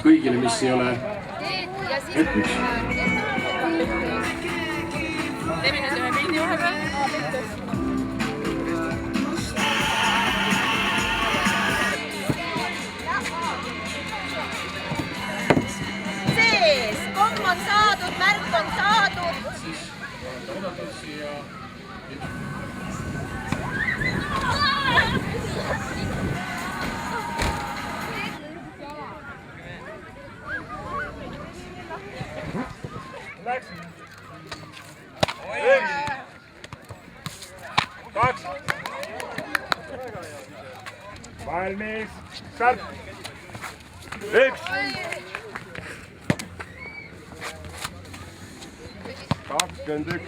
Kõigile, mis ei ole etniks. Teeme nüüd ühe pildi vahepeal. Sees, komm on saadud, märk on saadud. Läks. Üks. Kaks. Valmis. Start. Üks. 21.